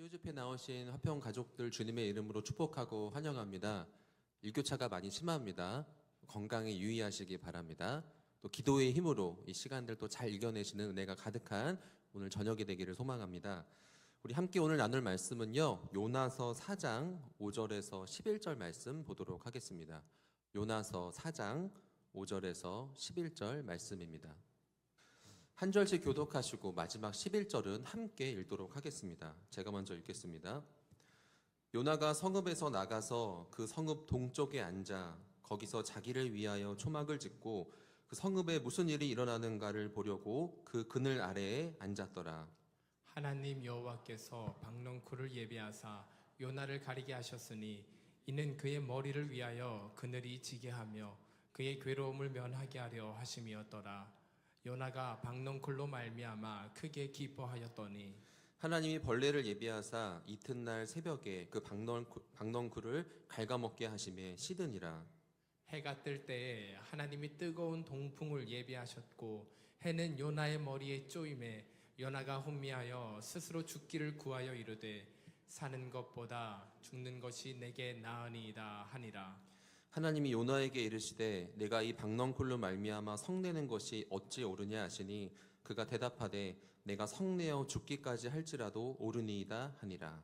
COGP에 나오신 화평 가족들 주님의 이름으로 축복하고 환영합니다. 일교차가 많이 심합니다. 건강에 유의하시기 바랍니다. 또 기도의 힘으로 이 시간들 또 잘 이겨내시는 은혜가 가득한 오늘 저녁이 되기를 소망합니다. 우리 함께 오늘 나눌 말씀은요, 요나서 4장 5절에서 11절 말씀 보도록 하겠습니다. 요나서 4장 5절에서 11절 말씀입니다. 한 절씩 교독하시고 마지막 11절은 함께 읽도록 하겠습니다. 제가 먼저 읽겠습니다. 요나가 성읍에서 나가서 그 성읍 동쪽에 앉아 거기서 자기를 위하여 초막을 짓고 그 성읍에 무슨 일이 일어나는가를 보려고 그 그늘 아래에 앉았더라. 하나님 여호와께서 박넝쿨을 예비하사 요나를 가리게 하셨으니 이는 그의 머리를 위하여 그늘이 지게 하며 그의 괴로움을 면하게 하려 하심이었더라. 요나가 박넝쿨로 말미암아 크게 기뻐하였더니 하나님이 벌레를 예비하사 이튿날 새벽에 그 박넝쿨을 갉아먹게 하심에 시드니라. 해가 뜰 때에 하나님이 뜨거운 동풍을 예비하셨고 해는 요나의 머리에 쪼임에 요나가 혼미하여 스스로 죽기를 구하여 이르되 사는 것보다 죽는 것이 내게 나으니이다 하니라. 하나님이 요나에게 이르시되 내가 이 박넝쿨로 말미암아 성내는 것이 어찌 옳으냐 하시니 그가 대답하되 내가 성내어 죽기까지 할지라도 옳으니이다 하니라.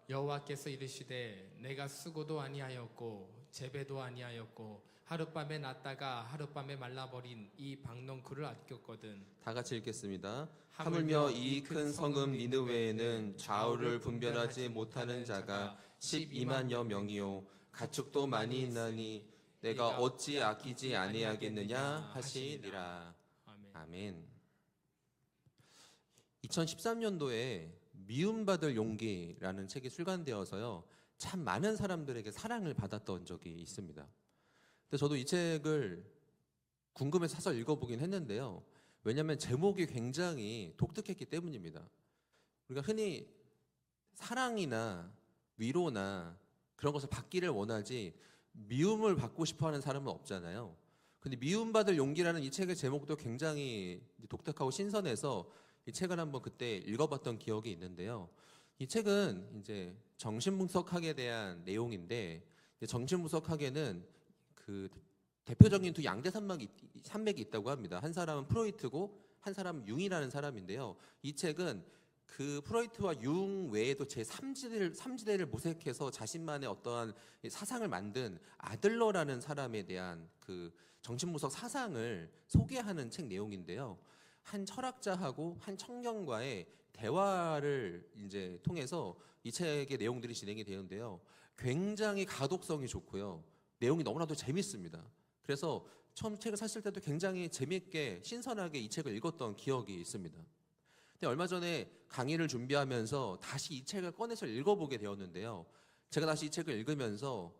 여호와께서 이르시되 내가 수고도 아니하였고 재배도 아니하였고 하룻밤에 났다가 하룻밤에 말라버린 이 박넝쿨을 아꼈거든. 다 같이 읽겠습니다. 하물며 이 큰 성읍 니느웨에는 좌우를 분별하지 못하는 자가 12만여 명이요 가축도 많이 있나니 내가 어찌 아끼지 아니하겠느냐 하시니라. 아멘. 2013년도에 미움받을 용기라는 책이 출간되어서요, 참 많은 사람들에게 사랑을 받았던 적이 있습니다. 근데 저도 이 책을 궁금해서 사서 읽어보긴 했는데요, 왜냐하면 제목이 굉장히 독특했기 때문입니다. 우리가 흔히 사랑이나 위로나 그런 것을 받기를 원하지 미움을 받고 싶어하는 사람은 없잖아요. 근데 미움받을 용기라는 이 책의 제목도 굉장히 독특하고 신선해서 이 책을 한번 그때 읽어봤던 기억이 있는데요. 이 책은 이제 정신분석학에 대한 내용인데, 정신분석학에는 그 대표적인 두 양대 산맥이 있다고 합니다. 한 사람은 프로이트고 한 사람은 융이라는 사람인데요. 이 책은 그 프로이트와 융 외에도 제3지대를 모색해서 자신만의 어떠한 사상을 만든 아들러라는 사람에 대한 그 정신분석 사상을 소개하는 책 내용인데요. 한 철학자하고 한 청년과의 대화를 이제 통해서 이 책의 내용들이 진행이 되는데요. 굉장히 가독성이 좋고요. 내용이 너무나도 재밌습니다. 그래서 처음 책을 샀을 때도 굉장히 재밌게 신선하게 이 책을 읽었던 기억이 있습니다. 근데 얼마 전에 강의를 준비하면서 다시 이 책을 꺼내서 읽어보게 되었는데요. 제가 다시 이 책을 읽으면서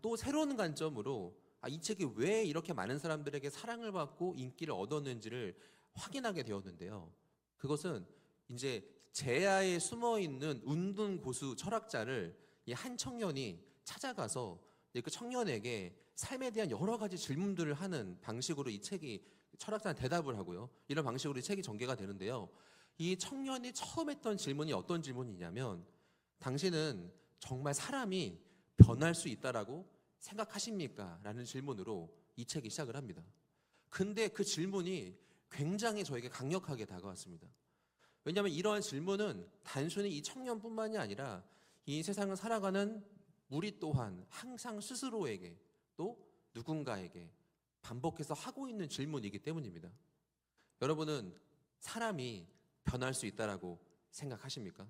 또 새로운 관점으로 이 책이 왜 이렇게 많은 사람들에게 사랑을 받고 인기를 얻었는지를 확인하게 되었는데요. 그것은 이제 제야에 숨어있는 운둔 고수 철학자를 이 한 청년이 찾아가서 그 청년에게 삶에 대한 여러 가지 질문들을 하는 방식으로 이 책이 철학자는 대답을 하고요. 이런 방식으로 이 책이 전개가 되는데요. 이 청년이 처음 했던 질문이 어떤 질문이냐면, 당신은 정말 사람이 변할 수 있다라고 생각하십니까? 라는 질문으로 이 책이 시작을 합니다. 근데 그 질문이 굉장히 저에게 강력하게 다가왔습니다. 왜냐하면 이러한 질문은 단순히 이 청년뿐만이 아니라 이 세상을 살아가는 우리 또한 항상 스스로에게 또 누군가에게 반복해서 하고 있는 질문이기 때문입니다. 여러분은 사람이 변할 수 있다라고 생각하십니까?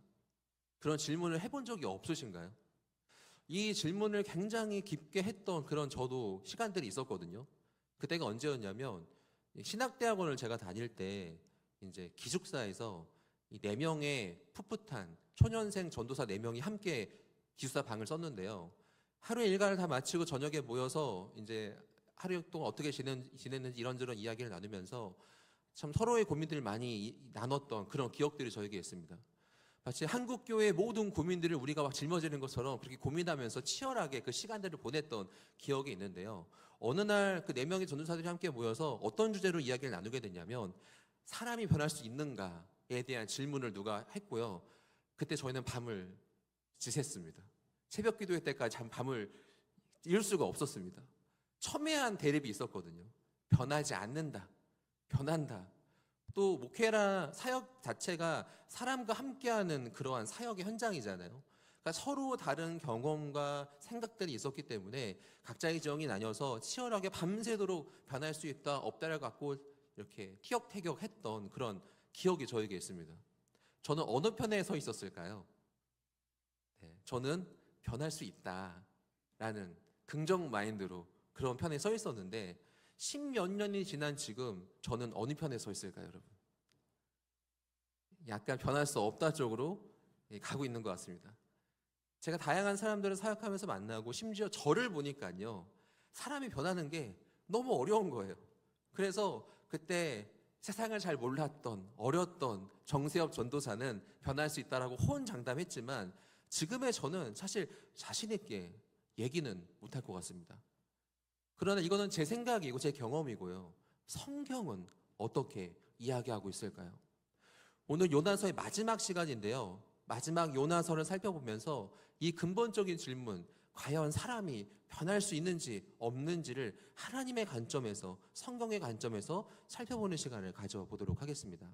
그런 질문을 해본 적이 없으신가요? 이 질문을 굉장히 깊게 했던 그런 저도 시간들이 있었거든요. 그때가 언제였냐면, 신학대학원을 제가 다닐 때 이제 기숙사에서 이 4명의 풋풋한 초년생 전도사 4명이 함께 기숙사 방을 썼는데요. 하루의 일과를 다 마치고 저녁에 모여서 이제 하루 동안 어떻게 지냈는지 이런저런 이야기를 나누면서 참 서로의 고민들을 많이 나눴던 그런 기억들이 저에게 있습니다. 마치 한국교회의 모든 고민들을 우리가 막 짊어지는 것처럼 그렇게 고민하면서 치열하게 그 시간들을 보냈던 기억이 있는데요. 어느 날 그 4명의 전도사들이 함께 모여서 어떤 주제로 이야기를 나누게 됐냐면, 사람이 변할 수 있는가에 대한 질문을 누가 했고요. 그때 저희는 밤을 지샜습니다. 새벽 기도회 때까지 밤을 이룰 수가 없었습니다. 첨예한 대립이 있었거든요. 변하지 않는다, 변한다. 또 목회라 사역 자체가 사람과 함께하는 그러한 사역의 현장이잖아요. 그러니까 서로 다른 경험과 생각들이 있었기 때문에 각자의 지형이 나뉘어서 치열하게 밤새도록 변할 수 있다 없다를 갖고 이렇게 티격태격했던 그런 기억이 저에게 있습니다. 저는 어느 편에 서 있었을까요? 네, 저는 변할 수 있다라는 긍정 마인드로 그런 편에 서 있었는데 10몇 년이 지난 지금 저는 어느 편에 서 있을까요, 여러분? 약간 변할 수 없다 쪽으로 가고 있는 것 같습니다. 제가 다양한 사람들을 사역하면서 만나고 심지어 저를 보니까요, 사람이 변하는 게 너무 어려운 거예요. 그래서 그때 세상을 잘 몰랐던 어렸던 정세엽 전도사는 변할 수 있다라고 호언장담했지만 지금의 저는 사실 자신 있게 얘기는 못할 것 같습니다. 그러나 이거는 제 생각이고 제 경험이고요. 성경은 어떻게 이야기하고 있을까요? 오늘 요나서의 마지막 시간인데요. 마지막 요나서를 살펴보면서 이 근본적인 질문, 과연 사람이 변할 수 있는지 없는지를 하나님의 관점에서, 성경의 관점에서 살펴보는 시간을 가져보도록 하겠습니다.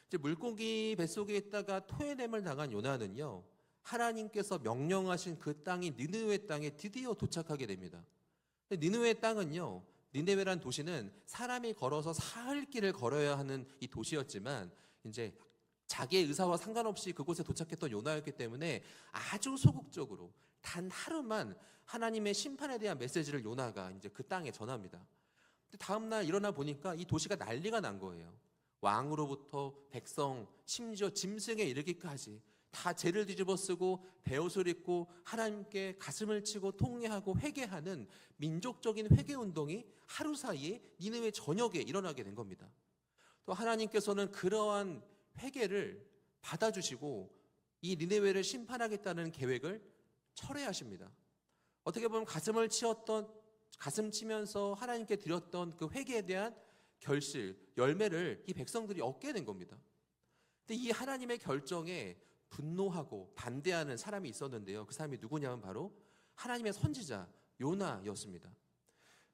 이제 물고기 뱃속에 있다가 토해냄을 당한 요나는요, 하나님께서 명령하신 그 땅이 니느웨 땅에 드디어 도착하게 됩니다. 니느웨 땅은요, 니느웨란 도시는 사람이 걸어서 사흘 길을 걸어야 하는 이 도시였지만 이제 자기의 의사와 상관없이 그곳에 도착했던 요나였기 때문에 아주 소극적으로 단 하루만 하나님의 심판에 대한 메시지를 요나가 이제 그 땅에 전합니다. 근데 다음 날 일어나 보니까 이 도시가 난리가 난 거예요. 왕으로부터 백성, 심지어 짐승에 이르기까지 다 죄를 뒤집어 쓰고 베옷을 입고 하나님께 가슴을 치고 통회하고 회개하는 민족적인 회개 운동이 하루 사이에 니느웨 전역에 일어나게 된 겁니다. 또 하나님께서는 그러한 회개를 받아주시고 이 니느웨를 심판하겠다는 계획을 철회하십니다. 어떻게 보면 가슴 치면서 하나님께 드렸던 그 회개에 대한 결실, 열매를 이 백성들이 얻게 된 겁니다. 근데 이 하나님의 결정에 분노하고 반대하는 사람이 있었는데요. 그 사람이 누구냐면 바로 하나님의 선지자 요나였습니다.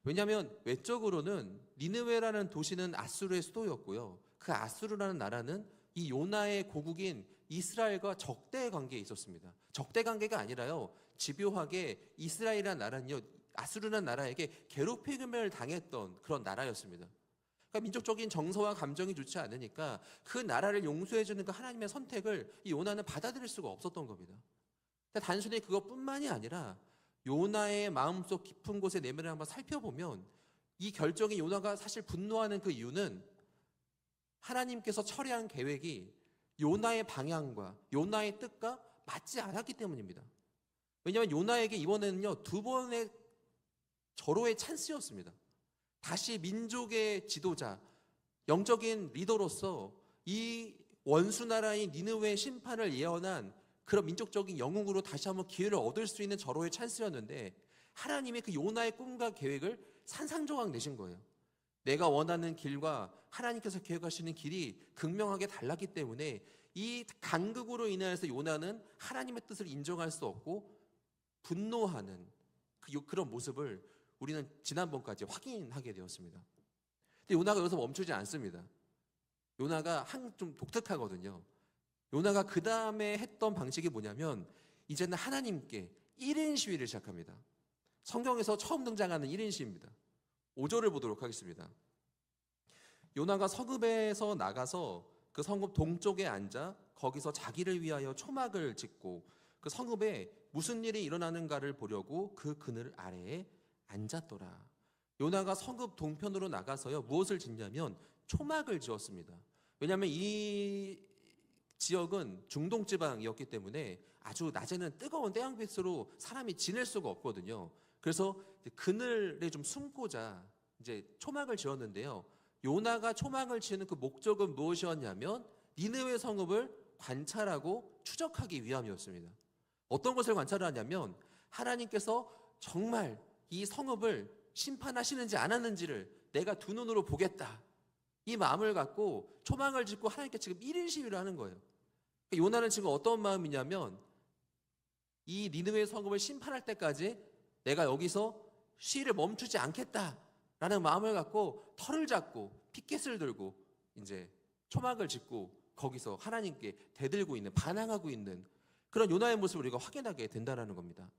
왜냐하면 외적으로는 니느웨라는 도시는 아수르의 수도였고요. 그 아수르라는 나라는 이 요나의 고국인 이스라엘과 적대 관계에 있었습니다. 적대 관계가 아니라요, 집요하게 이스라엘이라는 나라는요, 아수르라는 나라에게 괴롭힘을 당했던 그런 나라였습니다. 그러니까 민족적인 정서와 감정이 좋지 않으니까 그 나라를 용서해주는 그 하나님의 선택을 이 요나는 받아들일 수가 없었던 겁니다. 단순히 그것뿐만이 아니라 요나의 마음속 깊은 곳의 내면을 한번 살펴보면 이 결정이 요나가 사실 분노하는 그 이유는 하나님께서 철회한 계획이 요나의 방향과 요나의 뜻과 맞지 않았기 때문입니다. 왜냐하면 요나에게 이번에는요, 두 번의 절호의 찬스였습니다. 다시 민족의 지도자, 영적인 리더로서 이 원수 나라인 니느웨의 심판을 예언한 그런 민족적인 영웅으로 다시 한번 기회를 얻을 수 있는 절호의 찬스였는데 하나님의 그 요나의 꿈과 계획을 산산조각 내신 거예요. 내가 원하는 길과 하나님께서 계획하시는 길이 극명하게 달랐기 때문에 이 간극으로 인해서 요나는 하나님의 뜻을 인정할 수 없고 분노하는 그런 모습을 우리는 지난번까지 확인하게 되었습니다. 근데 요나가 여기서 멈추지 않습니다. 요나가 좀 독특하거든요. 요나가 그 다음에 했던 방식이 뭐냐면 이제는 하나님께 1인 시위를 시작합니다. 성경에서 처음 등장하는 1인 시위입니다. 5절을 보도록 하겠습니다. 요나가 서급에서 나가서 그 성읍 동쪽에 앉아 거기서 자기를 위하여 초막을 짓고 그 성읍에 무슨 일이 일어나는가를 보려고 그 그늘 아래에 앉았더라. 요나가 성읍 동편으로 나가서요, 무엇을 짓냐면 초막을 지었습니다. 왜냐하면 이 지역은 중동 지방이었기 때문에 아주 낮에는 뜨거운 태양빛으로 사람이 지낼 수가 없거든요. 그래서 그늘에 좀 숨고자 이제 초막을 지었는데요. 요나가 초막을 지는 그 목적은 무엇이었냐면 니느웨 성읍을 관찰하고 추적하기 위함이었습니다. 어떤 것을 관찰하냐면 하나님께서 정말 이 성읍을 심판하시는지 안 하는지를 내가 두 눈으로 보겠다. 이 마음을 갖고 초막을 짓고 하나님께 지금 1인 시위를 하는 거예요. 요나는 지금 어떤 마음이냐면 이 니느웨 성읍을 심판할 때까지 내가 여기서 시위를 멈추지 않겠다라는 마음을 갖고 털을 잡고 피켓을 들고 이제 초막을 짓고 거기서 하나님께 대들고 있는, 반항하고 있는 그런 요나의 모습을 우리가 확인하게 된다는 겁니다.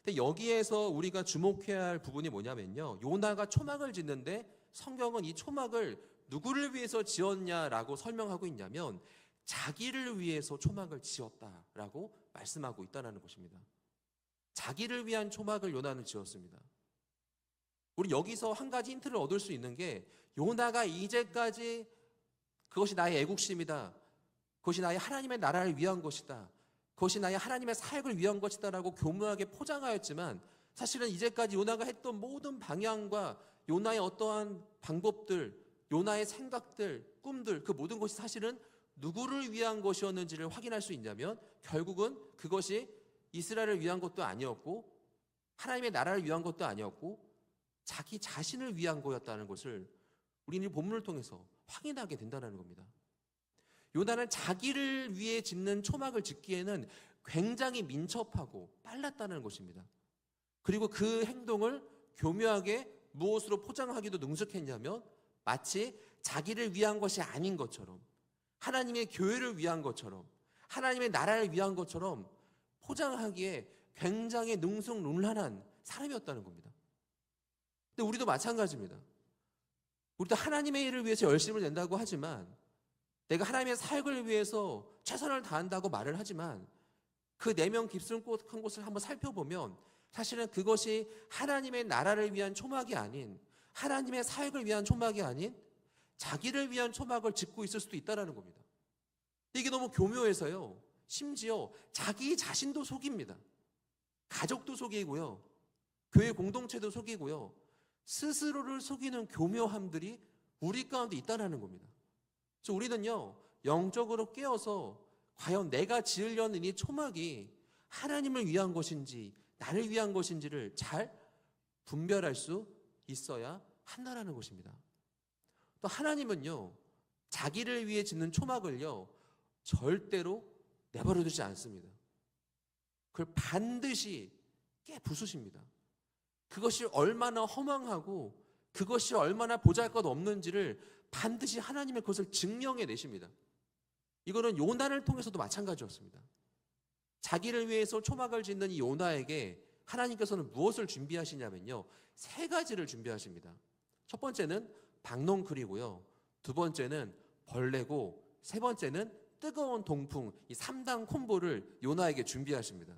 근데 여기에서 우리가 주목해야 할 부분이 뭐냐면요, 요나가 초막을 짓는데 성경은 이 초막을 누구를 위해서 지었냐라고 설명하고 있냐면 자기를 위해서 초막을 지었다라고 말씀하고 있다는 것입니다. 자기를 위한 초막을 요나는 지었습니다. 우리 여기서 한 가지 힌트를 얻을 수 있는 게, 요나가 이제까지 그것이 나의 애국심이다, 그것이 나의 하나님의 나라를 위한 것이다, 그것이 나의 하나님의 사역을 위한 것이다 라고 교묘하게 포장하였지만, 사실은 이제까지 요나가 했던 모든 방향과 요나의 어떠한 방법들, 요나의 생각들, 꿈들, 그 모든 것이 사실은 누구를 위한 것이었는지를 확인할 수 있냐면 결국은 그것이 이스라엘을 위한 것도 아니었고 하나님의 나라를 위한 것도 아니었고 자기 자신을 위한 거였다는 것을 우리는 이 본문을 통해서 확인하게 된다는 겁니다. 요나는 자기를 위해 짓는 초막을 짓기에는 굉장히 민첩하고 빨랐다는 것입니다. 그리고 그 행동을 교묘하게 무엇으로 포장하기도 능숙했냐면 마치 자기를 위한 것이 아닌 것처럼, 하나님의 교회를 위한 것처럼, 하나님의 나라를 위한 것처럼 포장하기에 굉장히 능숙lun란한 사람이었다는 겁니다. 근데 우리도 마찬가지입니다. 우리도 하나님의 일을 위해서 열심을 낸다고 하지만, 내가 하나님의 사역을 위해서 최선을 다한다고 말을 하지만 그 내면 깊숙한 곳을 한번 살펴보면 사실은 그것이 하나님의 나라를 위한 초막이 아닌, 하나님의 사역을 위한 초막이 아닌 자기를 위한 초막을 짓고 있을 수도 있다는 겁니다. 이게 너무 교묘해서요, 심지어 자기 자신도 속입니다. 가족도 속이고요, 교회 공동체도 속이고요, 스스로를 속이는 교묘함들이 우리 가운데 있다는 겁니다. 그래서 우리는요, 영적으로 깨어서 과연 내가 지으려는 이 초막이 하나님을 위한 것인지 나를 위한 것인지를 잘 분별할 수 있어야 한다는 것입니다. 또 하나님은요, 자기를 위해 짓는 초막을요 절대로 내버려 두지 않습니다. 그걸 반드시 깨부수십니다. 그것이 얼마나 허망하고 그것이 얼마나 보잘것없는지를 반드시 하나님의 그것을 증명해 내십니다. 이거는 요나를 통해서도 마찬가지였습니다. 자기를 위해서 초막을 짓는 이 요나에게 하나님께서는 무엇을 준비하시냐면요, 세 가지를 준비하십니다. 첫 번째는 박넝쿨이고요, 두 번째는 벌레고, 세 번째는 뜨거운 동풍, 이 3단 콤보를 요나에게 준비하십니다.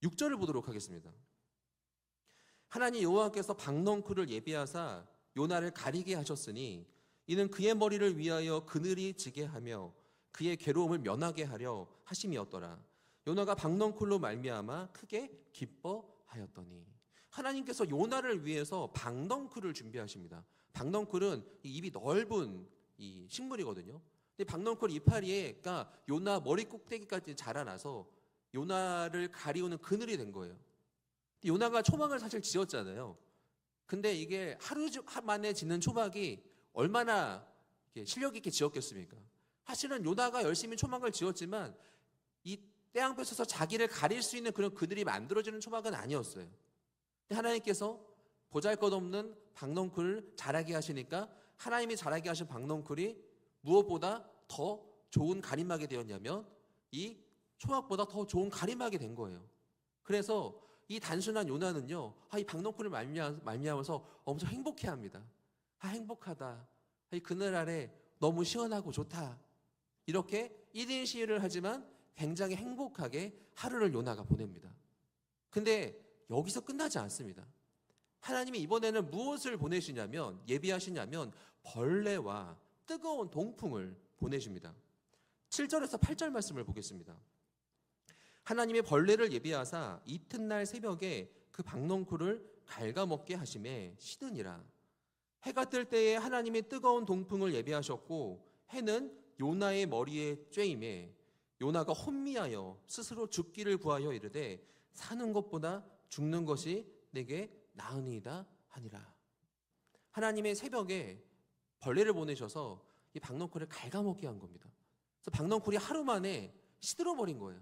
6절을 보도록 하겠습니다. 하나님 여호와께서 박넝쿨을 예비하사 요나를 가리게 하셨으니 이는 그의 머리를 위하여 그늘이 지게 하며 그의 괴로움을 면하게 하려 하심이었더라. 요나가 박넝쿨로 말미암아 크게 기뻐하였더니. 하나님께서 요나를 위해서 박넝쿨을 준비하십니다. 박넝쿨은 입이 넓은 이 식물이거든요. 근데 박넝쿨 이파리가 요나 머리 꼭대기까지 자라나서 요나를 가리우는 그늘이 된 거예요. 요나가 초막을 사실 지었잖아요. 근데 이게 하루 만에 짓는 초막이 얼마나 실력 있게 지었겠습니까? 사실은 요나가 열심히 초막을 지었지만 이 태양볕에 서서 자기를 가릴 수 있는 그런 그늘이 만들어지는 초막은 아니었어요. 근데 하나님께서 보잘것없는 박넝쿨을 자라게 하시니까 하나님이 자라게 하신 박넝쿨이 무엇보다 더 좋은 가림막이 되었냐면 이 초막보다 더 좋은 가림막이 된 거예요. 그래서 이 단순한 요나는요, 이 박넝쿨을 말미암아서 엄청 행복해합니다. 행복하다, 이 그늘 아래 너무 시원하고 좋다, 이렇게 1인 시위를 하지만 굉장히 행복하게 하루를 요나가 보냅니다. 근데 여기서 끝나지 않습니다. 하나님이 이번에는 무엇을 보내시냐면, 예비하시냐면 벌레와 뜨거운 동풍을 보내십니다. 7절에서 8절 말씀을 보겠습니다. 하나님의 벌레를 예비하사 이튿날 새벽에 그 박넝쿨을 갉아먹게 하심에 시드니라. 해가 뜰 때에 하나님이 뜨거운 동풍을 예비하셨고 해는 요나의 머리에 쬐임에 요나가 혼미하여 스스로 죽기를 구하여 이르되 사는 것보다 죽는 것이 내게 나으니이다 하니라. 하나님의 새벽에 벌레를 보내셔서 이 박넝쿨을 갉아먹게 한 겁니다. 그래서 박넝쿨이 하루 만에 시들어버린 거예요.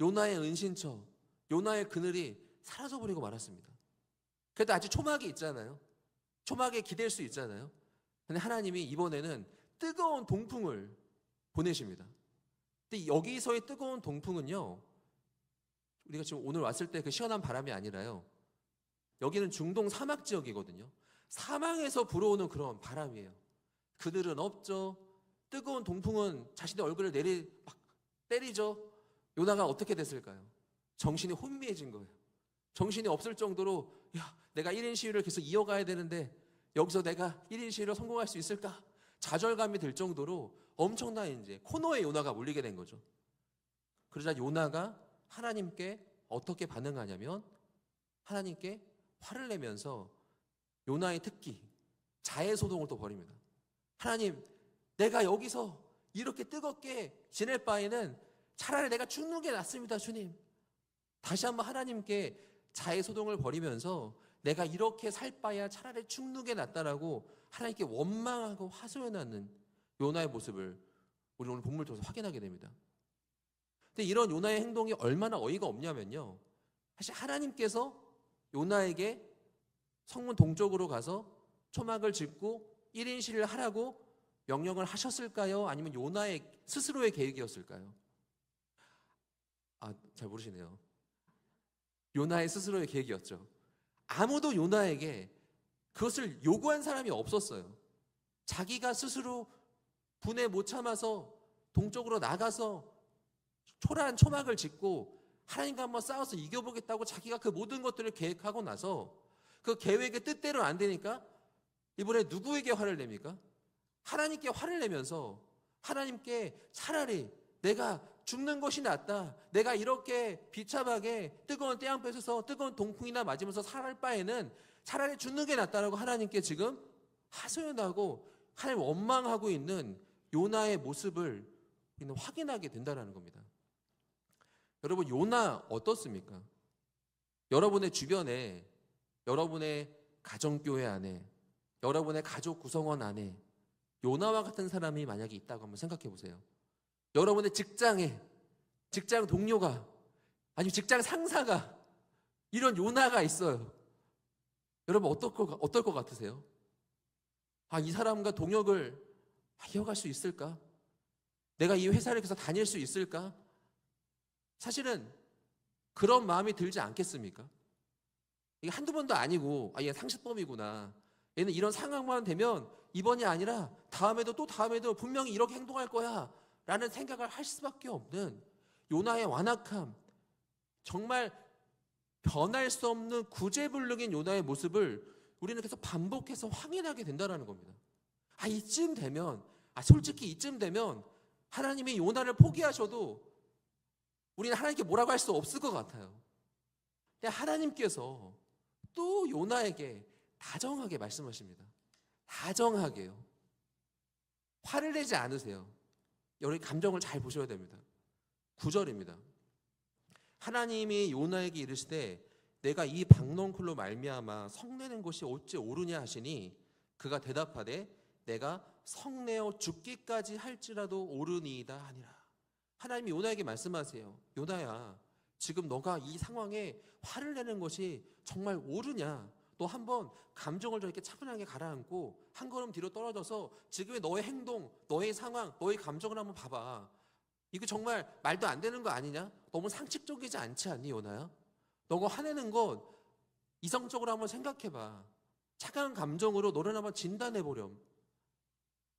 요나의 은신처, 요나의 그늘이 사라져버리고 말았습니다. 그래도 아직 초막이 있잖아요. 초막에 기댈 수 있잖아요. 근데 하나님이 이번에는 뜨거운 동풍을 보내십니다. 근데 여기서의 뜨거운 동풍은요, 우리가 지금 오늘 왔을 때 그 시원한 바람이 아니라요, 여기는 중동 사막 지역이거든요. 사막에서 불어오는 그런 바람이에요. 그늘은 없죠. 뜨거운 동풍은 자신의 얼굴을 막 때리죠. 요나가 어떻게 됐을까요? 정신이 혼미해진 거예요. 정신이 없을 정도로, 야, 내가 1인 시위를 계속 이어가야 되는데 여기서 내가 1인 시위를 성공할 수 있을까? 좌절감이 들 정도로 엄청난 이제 코너에 요나가 몰리게 된 거죠. 그러자 요나가 하나님께 어떻게 반응하냐면, 하나님께 화를 내면서 요나의 특기, 자해소동을 또 벌입니다. 하나님, 내가 여기서 이렇게 뜨겁게 지낼 바에는 차라리 내가 죽는 게 낫습니다, 주님. 다시 한번 하나님께 자해소동을 벌이면서 내가 이렇게 살 바야 차라리 죽는 게 낫다라고 하나님께 원망하고 하소연하는 요나의 모습을 우리 오늘 본문을 통해서 확인하게 됩니다. 근데 이런 요나의 행동이 얼마나 어이가 없냐면요, 사실 하나님께서 요나에게 성문 동쪽으로 가서 초막을 짓고 1인 시위를 하라고 명령을 하셨을까요? 아니면 요나의 스스로의 계획이었을까요? 잘 모르시네요. 요나의 스스로의 계획이었죠. 아무도 요나에게 그것을 요구한 사람이 없었어요. 자기가 스스로 분에 못 참아서 동쪽으로 나가서 초라한 초막을 짓고 하나님과 한번 싸워서 이겨보겠다고 자기가 그 모든 것들을 계획하고 나서 그 계획의 뜻대로 안 되니까 이번에 누구에게 화를 냅니까? 하나님께 화를 내면서 하나님께 차라리 내가 죽는 것이 낫다, 내가 이렇게 비참하게 뜨거운 태양볕에서 뜨거운 동풍이나 맞으면서 살할 바에는 차라리 죽는 게 낫다라고 하나님께 지금 하소연하고 하나님 원망하고 있는 요나의 모습을 우리는 확인하게 된다는 겁니다. 여러분, 요나 어떻습니까? 여러분의 주변에, 여러분의 가정교회 안에, 여러분의 가족 구성원 안에 요나와 같은 사람이 만약에 있다고 한번 생각해 보세요. 여러분의 직장에, 직장 동료가, 아니면 직장 상사가 이런 요나가 있어요. 여러분 어떨 것 같으세요? 이 사람과 동역을 이어갈 수 있을까? 내가 이 회사를 계속 다닐 수 있을까? 사실은 그런 마음이 들지 않겠습니까? 이게 한두 번도 아니고, 얘 상습범이구나, 얘는 이런 상황만 되면 이번이 아니라 다음에도 또 다음에도 분명히 이렇게 행동할 거야 라는 생각을 할 수밖에 없는 요나의 완악함, 정말 변할 수 없는 구제불능인 요나의 모습을 우리는 계속 반복해서 확인하게 된다는 겁니다. 이쯤 되면, 솔직히 이쯤 되면 하나님이 요나를 포기하셔도 우리는 하나님께 뭐라고 할 수 없을 것 같아요. 근데 하나님께서 또 요나에게 다정하게 말씀하십니다. 다정하게요. 화를 내지 않으세요. 여러분 감정을 잘 보셔야 됩니다. 9절입니다. 하나님이 요나에게 이르시되 내가 이 박넝쿨로 말미암아 성내는 것이 어찌 옳으냐 하시니 그가 대답하되 내가 성내어 죽기까지 할지라도 옳으니이다 하니라. 하나님이 요나에게 말씀하세요. 요나야, 지금 너가 이 상황에 화를 내는 것이 정말 옳으냐? 너 한번 감정을 좀 이렇게 차분하게 가라앉고 한 걸음 뒤로 떨어져서 지금의 너의 행동, 너의 상황, 너의 감정을 한번 봐봐. 이거 정말 말도 안 되는 거 아니냐? 너무 상식적이지 않지 않니, 요나야? 너가 화내는 것 이성적으로 한번 생각해봐. 차가운 감정으로 너를 한번 진단해보렴.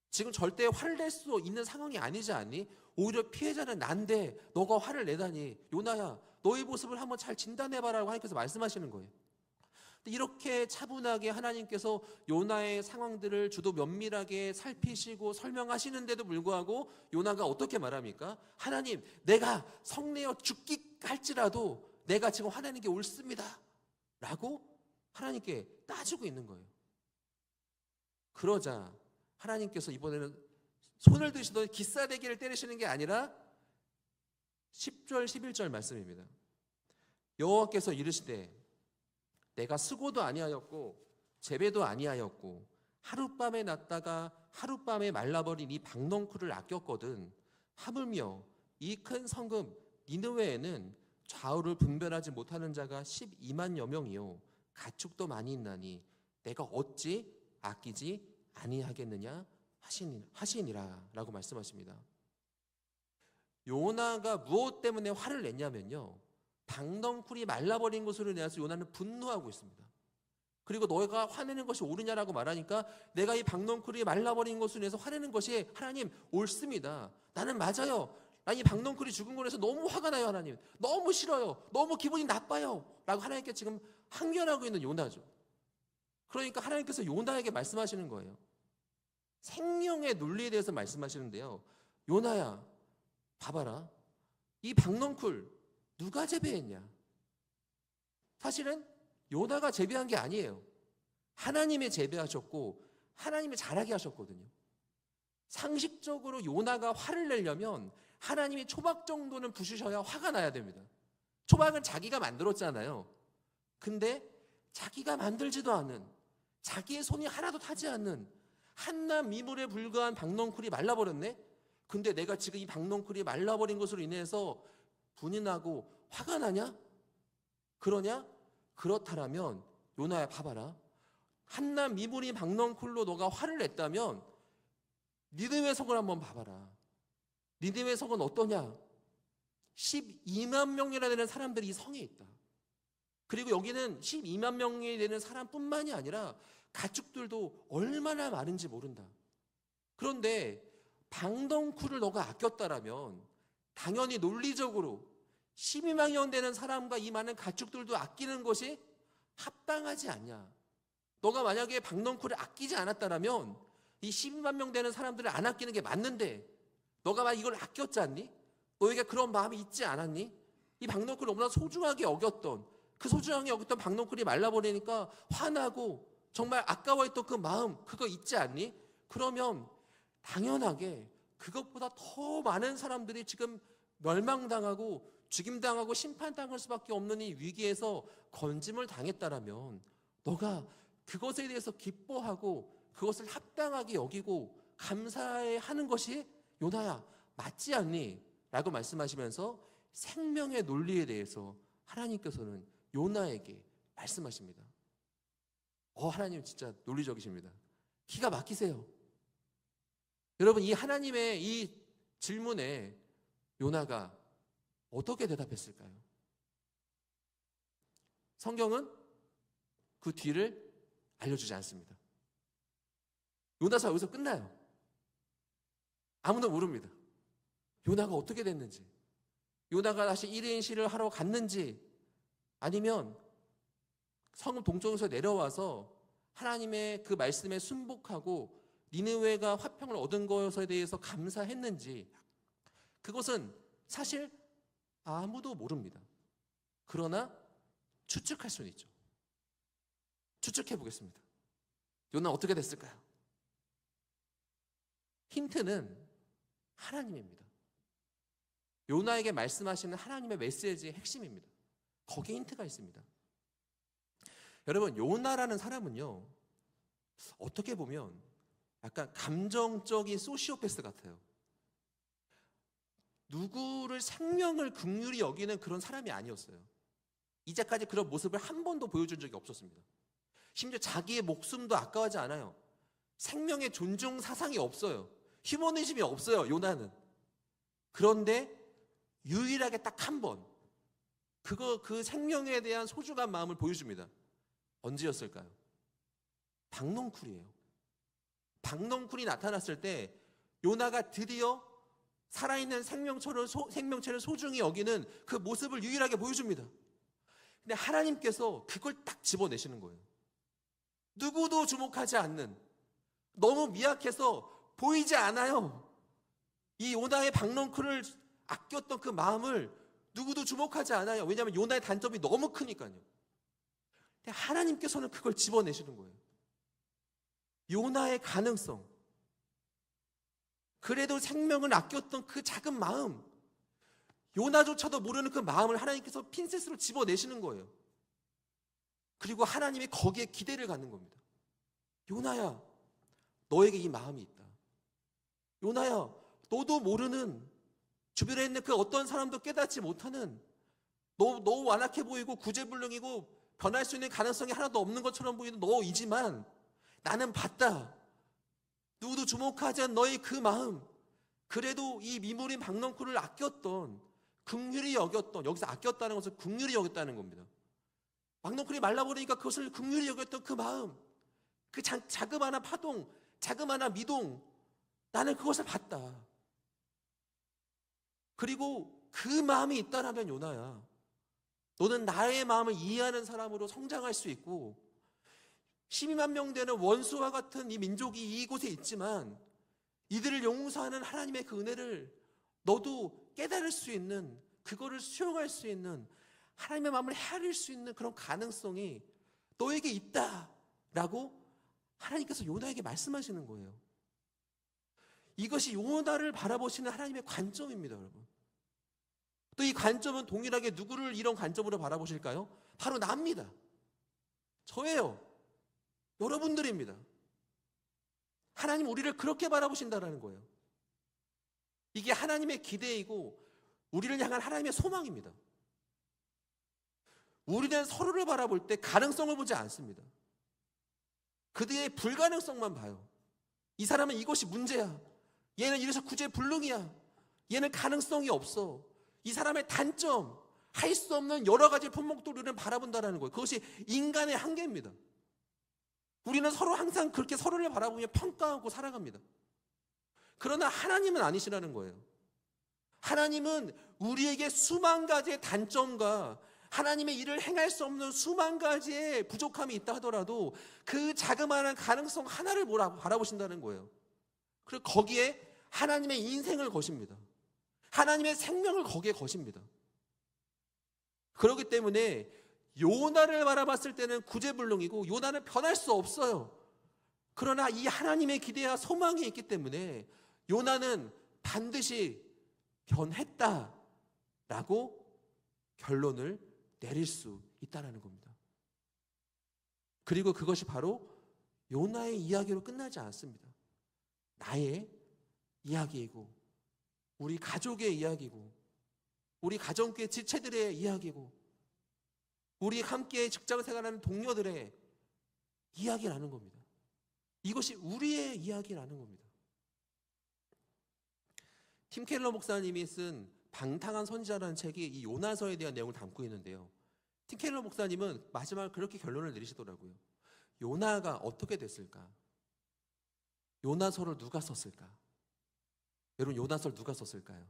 지금 절대 화를 낼 수 있는 상황이 아니지 않니? 오히려 피해자는 난데 너가 화를 내다니. 요나야, 너의 모습을 한번 잘 진단해봐라고 하나님께서 말씀하시는 거예요. 이렇게 차분하게 하나님께서 요나의 상황들을 주도 면밀하게 살피시고 설명하시는데도 불구하고 요나가 어떻게 말합니까? 하나님, 내가 성내어 죽기 할지라도 내가 지금 화내는 게 옳습니다 라고 하나님께 따지고 있는 거예요. 그러자 하나님께서 이번에는 손을 드시던 기싸대기를 때리시는 게 아니라 10절 11절 말씀입니다. 여호와께서 이르시되 내가 수고도 아니하였고 재배도 아니하였고 하룻밤에 났다가 하룻밤에 말라버린 이 박넝쿨을 아꼈거든 하물며 이 큰 성읍 니느웨에는 좌우를 분별하지 못하는 자가 12만여 명이요 가축도 많이 있나니 내가 어찌 아끼지 아니하겠느냐 하시니라 라고 말씀하십니다. 요나가 무엇 때문에 화를 냈냐면요, 방덩쿨이 말라버린 것으로 인해서 요나는 분노하고 있습니다. 그리고 너희가 화내는 것이 옳으냐라고 말하니까 내가 이 방덩쿨이 말라버린 것으로 인해서 화내는 것이 하나님 옳습니다. 나는 맞아요. 난 이 방덩쿨이 죽은 거라서 너무 화가 나요. 하나님 너무 싫어요. 너무 기분이 나빠요 라고 하나님께 지금 항변하고 있는 요나죠. 그러니까 하나님께서 요나에게 말씀하시는 거예요. 생명의 논리에 대해서 말씀하시는데요, 요나야 봐봐라, 이 방덩쿨 누가 재배했냐? 사실은 요나가 재배한 게 아니에요. 하나님이 재배하셨고 하나님이 자라게 하셨거든요. 상식적으로 요나가 화를 내려면 하나님이 초박 정도는 부수셔야 화가 나야 됩니다. 초박은 자기가 만들었잖아요. 근데 자기가 만들지도 않은, 자기의 손이 하나도 타지 않는 한낱 미물에 불과한 방덩쿨이 말라버렸네? 근데 내가 지금 이 방덩쿨이 말라버린 것으로 인해서 분이 나고 화가 나냐? 그러냐? 그렇다라면 요나야 봐봐라, 한낱 미물이 방덩쿨로 너가 화를 냈다면 니느웨 성을 한번 봐봐라. 니느웨 성은 어떠냐? 12만 명이나 되는 사람들이 이 성에 있다. 그리고 여기는 12만 명이 되는 사람뿐만이 아니라 가축들도 얼마나 많은지 모른다. 그런데 방덩쿨을 너가 아꼈다라면 당연히 논리적으로 12만 명 되는 사람과 이 많은 가축들도 아끼는 것이 합당하지 않냐? 너가 만약에 방덩쿨을 아끼지 않았다라면 이 12만 명 되는 사람들을 안 아끼는 게 맞는데 너가 막 이걸 아꼈지 않니? 너에게 그런 마음이 있지 않았니? 이 방덩쿨을 너무나 소중하게 여겼던, 그 소중하게 여겼던 방덩쿨이 말라버리니까 화나고 정말 아까워했던 그 마음, 그거 있지 않니? 그러면 당연하게 그것보다 더 많은 사람들이 지금 멸망당하고 죽임당하고 심판당할 수밖에 없는 이 위기에서 건짐을 당했다라면 너가 그것에 대해서 기뻐하고 그것을 합당하게 여기고 감사해하는 것이 요나야 맞지 않니? 라고 말씀하시면서 생명의 논리에 대해서 하나님께서는 요나에게 말씀하십니다. 하나님 진짜 논리적이십니다. 기가 막히세요. 여러분, 이 하나님의 이 질문에 요나가 어떻게 대답했을까요? 성경은 그 뒤를 알려주지 않습니다. 요나서 여기서 끝나요. 아무도 모릅니다. 요나가 어떻게 됐는지, 요나가 다시 1인 시를 하러 갔는지, 아니면 성읍 동쪽에서 내려와서 하나님의 그 말씀에 순복하고 니느웨가 화평을 얻은 것에 대해서 감사했는지, 그것은 사실 아무도 모릅니다. 그러나 추측할 수는 있죠. 추측해 보겠습니다. 요나 어떻게 됐을까요? 힌트는 하나님입니다. 요나에게 말씀하시는 하나님의 메시지의 핵심입니다. 거기에 힌트가 있습니다. 여러분, 요나라는 사람은요, 어떻게 보면 약간 감정적인 소시오패스 같아요. 누구를 생명을 긍휼히 여기는 그런 사람이 아니었어요. 이제까지 그런 모습을 한 번도 보여준 적이 없었습니다. 심지어 자기의 목숨도 아까워하지 않아요. 생명의 존중 사상이 없어요. 휴머니즘이 없어요, 요나는. 그런데 유일하게 딱 한 번, 그 생명에 대한 소중한 마음을 보여줍니다. 언제였을까요? 방덩쿨이에요. 방덩쿨이 나타났을 때 요나가 드디어 살아있는 생명체를 소중히 여기는 그 모습을 유일하게 보여줍니다. 근데 하나님께서 그걸 딱 집어내시는 거예요. 누구도 주목하지 않는, 너무 미약해서 보이지 않아요. 이 요나의 방덩쿨을 아꼈던 그 마음을 누구도 주목하지 않아요. 왜냐하면 요나의 단점이 너무 크니까요. 근데 하나님께서는 그걸 집어내시는 거예요. 요나의 가능성, 그래도 생명을 아꼈던 그 작은 마음, 요나조차도 모르는 그 마음을 하나님께서 핀셋으로 집어내시는 거예요. 그리고 하나님이 거기에 기대를 갖는 겁니다. 요나야, 너에게 이 마음이 있다. 요나야, 너도 모르는 주변에 있는 그 어떤 사람도 깨닫지 못하는 너무 완악해 보이고 구제불능이고 변할 수 있는 가능성이 하나도 없는 것처럼 보이는 너이지만 나는 봤다. 누구도 주목하지 않은 너의 그 마음, 그래도 이 미물인 박넝쿨을 아꼈던, 긍휼히 여겼던, 여기서 아꼈다는 것은 긍휼히 여겼다는 겁니다. 박넝쿨이 말라버리니까 그것을 긍휼히 여겼던 그 마음, 그 자그마한 파동, 자그마한 미동, 나는 그것을 봤다. 그리고 그 마음이 있다라면 요나야, 너는 나의 마음을 이해하는 사람으로 성장할 수 있고 12만 명 되는 원수와 같은 이 민족이 이곳에 있지만 이들을 용서하는 하나님의 그 은혜를 너도 깨달을 수 있는, 그거를 수용할 수 있는, 하나님의 마음을 헤아릴 수 있는 그런 가능성이 너에게 있다라고 하나님께서 요나에게 말씀하시는 거예요. 이것이 요나를 바라보시는 하나님의 관점입니다, 여러분. 또 이 관점은 동일하게 누구를 이런 관점으로 바라보실까요? 바로 나입니다. 저예요. 여러분들입니다. 하나님 우리를 그렇게 바라보신다라는 거예요. 이게 하나님의 기대이고 우리를 향한 하나님의 소망입니다. 우리는 서로를 바라볼 때 가능성을 보지 않습니다. 그들의 불가능성만 봐요. 이 사람은 이것이 문제야. 얘는 이래서 구제불능이야. 얘는 가능성이 없어. 이 사람의 단점, 할 수 없는 여러 가지 품목들을 우리는 바라본다는 거예요. 그것이 인간의 한계입니다. 우리는 서로 항상 그렇게 서로를 바라보며 평가하고 살아갑니다. 그러나 하나님은 아니시라는 거예요. 하나님은 우리에게 수만 가지의 단점과 하나님의 일을 행할 수 없는 수만 가지의 부족함이 있다 하더라도 그 자그마한 가능성 하나를 바라보신다는 거예요. 그리고 거기에 하나님의 인생을 거십니다. 하나님의 생명을 거기에 거십니다. 그렇기 때문에 요나를 바라봤을 때는 구제불능이고 요나는 변할 수 없어요. 그러나 이 하나님의 기대와 소망이 있기 때문에 요나는 반드시 변했다라고 결론을 내릴 수 있다는 겁니다. 그리고 그것이 바로 요나의 이야기로 끝나지 않습니다. 나의 이야기이고 우리 가족의 이야기고 우리 가정교회 지체들의 이야기고 우리 함께 직장 생활하는 동료들의 이야기라는 겁니다. 이것이 우리의 이야기라는 겁니다. 팀 켈러 목사님이 쓴 방탕한 선지자라는 책이 이 요나서에 대한 내용을 담고 있는데요. 팀 켈러 목사님은 마지막에 그렇게 결론을 내리시더라고요. 요나가 어떻게 됐을까? 요나서를 누가 썼을까? 여러분, 요나서를 누가 썼을까요?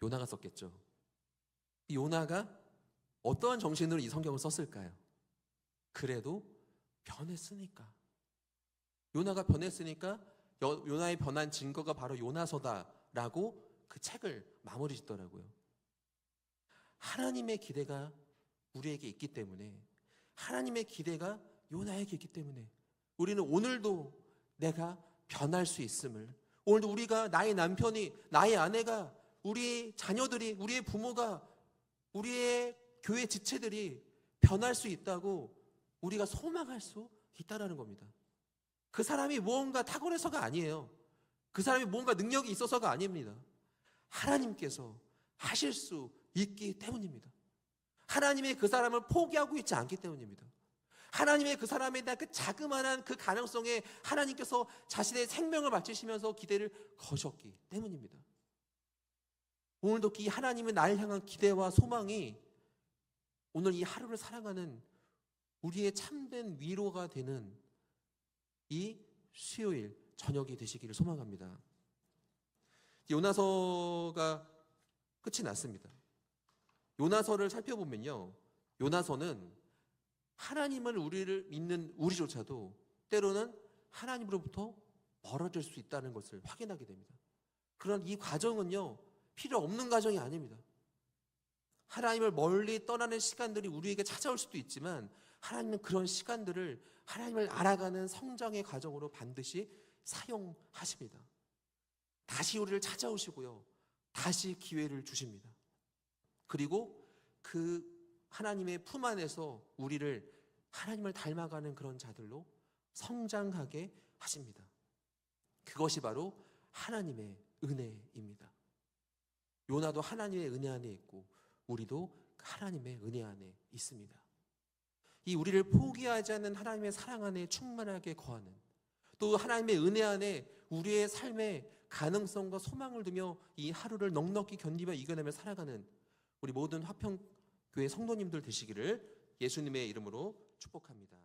요나가 썼겠죠. 이 요나가 어떠한 정신으로 이 성경을 썼을까요? 그래도 변했으니까. 요나가 변했으니까 요나의 변한 증거가 바로 요나서다라고 그 책을 마무리 짓더라고요. 하나님의 기대가 우리에게 있기 때문에, 하나님의 기대가 요나에게 있기 때문에 우리는 오늘도 내가 변할 수 있음을, 오늘도 우리가, 나의 남편이, 나의 아내가, 우리 자녀들이, 우리의 부모가, 우리의 교회 지체들이 변할 수 있다고 우리가 소망할 수 있다는 겁니다. 그 사람이 무언가 탁월해서가 아니에요. 그 사람이 무언가 능력이 있어서가 아닙니다. 하나님께서 하실 수 있기 때문입니다. 하나님의 그 사람을 포기하고 있지 않기 때문입니다. 하나님의 그 사람에 대한 그 자그마한 그 가능성에 하나님께서 자신의 생명을 바치시면서 기대를 거셨기 때문입니다. 오늘도 이 하나님의 나를 향한 기대와 소망이 오늘 이 하루를 살아가는 우리의 참된 위로가 되는 이 수요일 저녁이 되시기를 소망합니다. 요나서가 끝이 났습니다. 요나서를 살펴보면요, 요나서는 하나님을 우리를 믿는 우리조차도 때로는 하나님으로부터 멀어질 수 있다는 것을 확인하게 됩니다. 그런 이 과정은요, 필요 없는 과정이 아닙니다. 하나님을 멀리 떠나는 시간들이 우리에게 찾아올 수도 있지만 하나님은 그런 시간들을 하나님을 알아가는 성장의 과정으로 반드시 사용하십니다. 다시 우리를 찾아오시고요, 다시 기회를 주십니다. 그리고 그 하나님의 품 안에서 우리를 하나님을 닮아가는 그런 자들로 성장하게 하십니다. 그것이 바로 하나님의 은혜입니다. 요나도 하나님의 은혜 안에 있고 우리도 하나님의 은혜 안에 있습니다. 이 우리를 포기하지 않는 하나님의 사랑 안에 충만하게 거하는, 또 하나님의 은혜 안에 우리의 삶의 가능성과 소망을 두며 이 하루를 넉넉히 견디며 이겨내며 살아가는 우리 모든 화평교회 성도님들 되시기를 예수님의 이름으로 축복합니다.